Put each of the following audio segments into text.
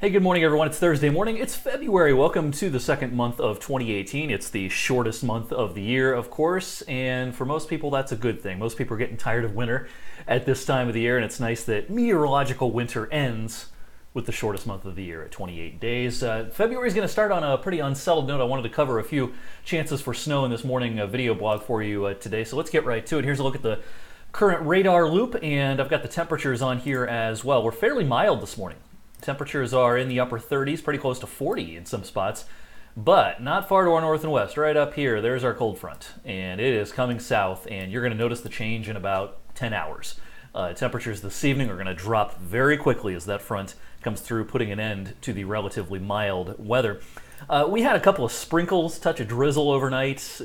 Hey, good morning, everyone. It's Thursday morning. It's February. Welcome to the second month of 2018. It's the shortest month of the year, of course, and for most people, that's a good thing. Most people are getting tired of winter at this time of the year, and it's nice that meteorological winter ends with the shortest month of the year at 28 days. February is going to start on a pretty unsettled note. I wanted to cover a few chances for snow in this morning video blog for you today, so let's get right to it. Here's a look at the current radar loop, and I've got the temperatures on here as well. We're fairly mild this morning. Temperatures are in the upper 30s, pretty close to 40 in some spots, but not far to our north and west. Right up here, there's our cold front, and it is coming south, and you're going to notice the change in about 10 hours. Temperatures this evening are going to drop very quickly as that front comes through, putting an end to the relatively mild weather. We had a couple of sprinkles, touch of drizzle overnight.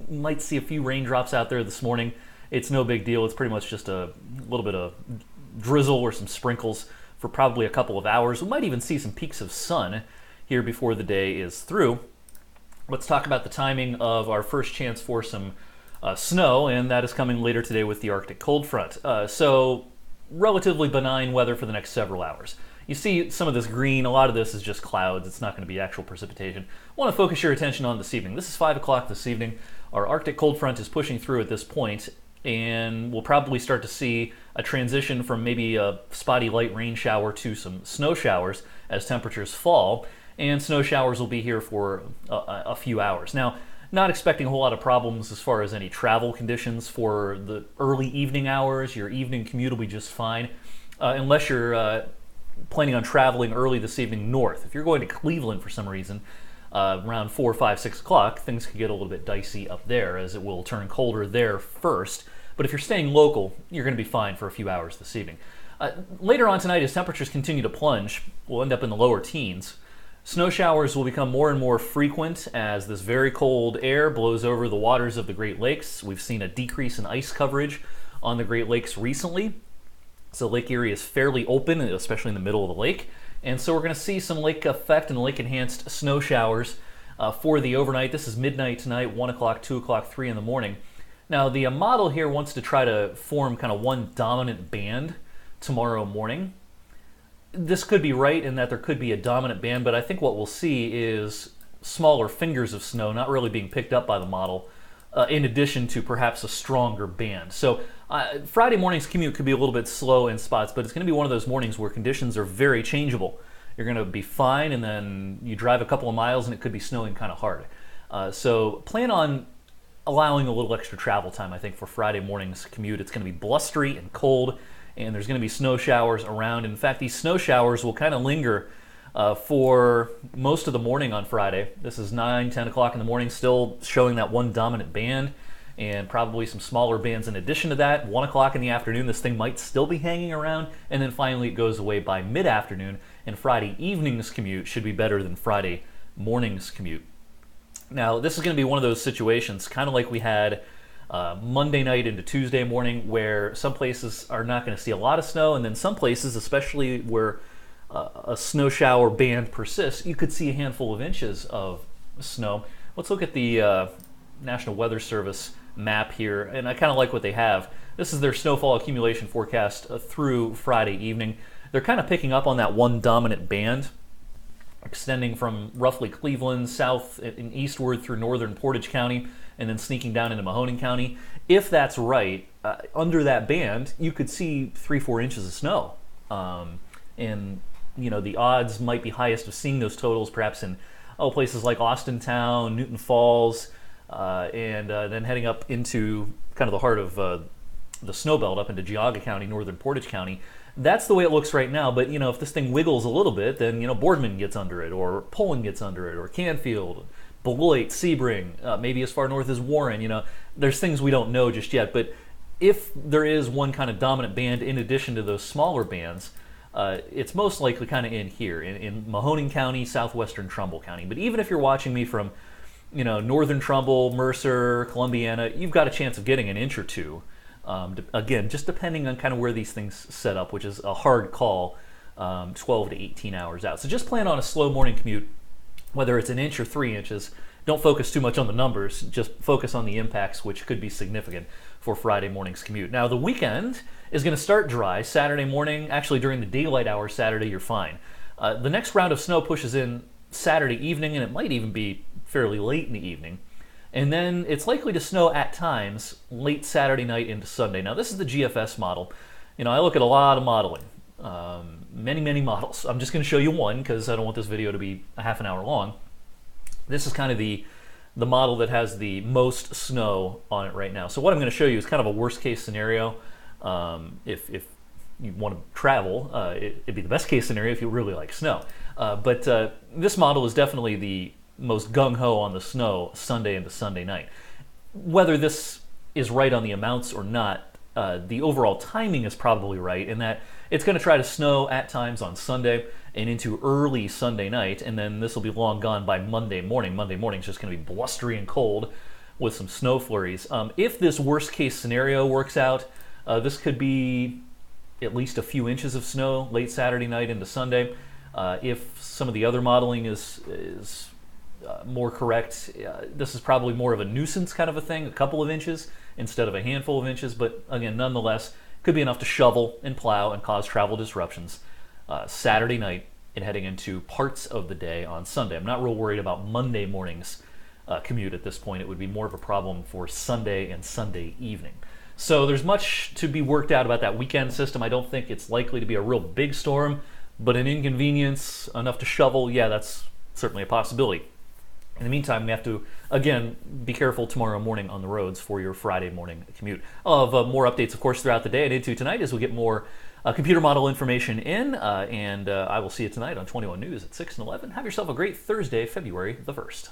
You might see a few raindrops out there this morning. It's no big deal. It's pretty much just a little bit of drizzle or some sprinkles for probably a couple of hours. We might even see some peaks of sun here before the day is through. Let's talk about the timing of our first chance for some snow, and that is coming later today with the Arctic cold front. So relatively benign weather for the next several hours. You see some of this green, a lot of this is just clouds. It's not going to be actual precipitation. I want to focus your attention on this evening. This is 5 o'clock this evening. Our Arctic cold front is pushing through at this point, and we'll probably start to see a transition from maybe a spotty light rain shower to some snow showers as temperatures fall, and snow showers will be here for a few hours. Now, not expecting a whole lot of problems as far as any travel conditions for the early evening hours. Your evening commute will be just fine, unless you're planning on traveling early this evening north. If you're going to Cleveland for some reason, around 4, 5, 6 o'clock, things could get a little bit dicey up there as it will turn colder there first. But if you're staying local, you're going to be fine for a few hours this evening. Later on tonight, as temperatures continue to plunge, we'll end up in the lower teens. Snow showers will become more and more frequent as this very cold air blows over the waters of the Great Lakes. We've seen a decrease in ice coverage on the Great Lakes recently. So Lake Erie is fairly open, especially in the middle of the lake. And so we're going to see some lake effect and lake-enhanced snow showers for the overnight. This is midnight tonight, 1 o'clock, 2 o'clock, 3 in the morning. Now, the model here wants to try to form kind of one dominant band tomorrow morning. This could be right in that there could be a dominant band, but I think what we'll see is smaller fingers of snow not really being picked up by the model, in addition to perhaps a stronger band. So Friday morning's commute could be a little bit slow in spots, but it's going to be one of those mornings where conditions are very changeable. You're going to be fine, and then you drive a couple of miles and it could be snowing kind of hard. So plan on allowing a little extra travel time, I think, for Friday morning's commute. It's going to be blustery and cold, and there's going to be snow showers around. In fact, these snow showers will kind of linger for most of the morning on Friday. This is 9, 10 o'clock in the morning, still showing that one dominant band, and probably some smaller bands in addition to that. 1 o'clock in the afternoon, this thing might still be hanging around, and then finally it goes away by mid-afternoon, and Friday evening's commute should be better than Friday morning's commute. Now, this is going to be one of those situations, kind of like we had Monday night into Tuesday morning, where some places are not going to see a lot of snow, and then some places, especially where a snow shower band persists, you could see a handful of inches of snow. Let's look at the National Weather Service map here, and I kind of like what they have. This is their snowfall accumulation forecast through Friday evening. They're kind of picking up on that one dominant band, extending from roughly Cleveland south and eastward through northern Portage County, and then sneaking down into Mahoning County. If that's right, under that band, you could see 3, 4 inches of snow. And you know, the odds might be highest of seeing those totals perhaps in places like Austintown, Newton Falls, and then heading up into kind of the heart of the snow belt up into Geauga County, northern Portage County. That's the way it looks right now, but you know, if this thing wiggles a little bit, then you know, Boardman gets under it, or Poland gets under it, or Canfield, Beloit, Sebring, maybe as far north as Warren. You know, there's things we don't know just yet, but if there is one kind of dominant band in addition to those smaller bands, it's most likely kind of in here, in Mahoning County, southwestern Trumbull County. But even if you're watching me from, you know, northern Trumbull, Mercer, Columbiana, you've got a chance of getting an inch or two. Again, just depending on kind of where these things set up, which is a hard call, 12 to 18 hours out. So just plan on a slow morning commute, whether it's an inch or 3 inches. Don't focus too much on the numbers, just focus on the impacts, which could be significant for Friday morning's commute. Now, the weekend is going to start dry. Saturday morning, actually during the daylight hours Saturday, you're fine. The next round of snow pushes in Saturday evening, and it might even be fairly late in the evening. And then it's likely to snow at times late Saturday night into Sunday. Now, this is the GFS model. I look at a lot of modeling, many models. I'm just going to show you one because I don't want this video to be a half an hour long. This is kind of the model that has the most snow on it right now. So what I'm going to show you is kind of a worst case scenario. If you want to travel, it'd be the best case scenario if you really like snow. But this model is definitely the most gung-ho on the snow Sunday into Sunday night. Whether this is right on the amounts or not, the overall timing is probably right in that it's going to try to snow at times on Sunday and into early Sunday night, and then this will be long gone by Monday morning. Monday morning is just going to be blustery and cold with some snow flurries. If this worst case scenario works out, this could be at least a few inches of snow late Saturday night into Sunday. If some of the other modeling is more correct, this is probably more of a nuisance kind of a thing, a couple of inches instead of a handful of inches, but again, nonetheless, could be enough to shovel and plow and cause travel disruptions Saturday night and heading into parts of the day on Sunday. I'm not real worried about Monday morning's commute at this point. It would be more of a problem for Sunday and Sunday evening. So there's much to be worked out about that weekend system. I don't think it's likely to be a real big storm, but an inconvenience enough to shovel, yeah, that's certainly a possibility. In the meantime, we have to, again, be careful tomorrow morning on the roads for your Friday morning commute. I'll have more updates, of course, throughout the day and into tonight as we get more computer model information in, and I will see you tonight on 21 News at 6 and 11. Have yourself a great Thursday, February the 1st.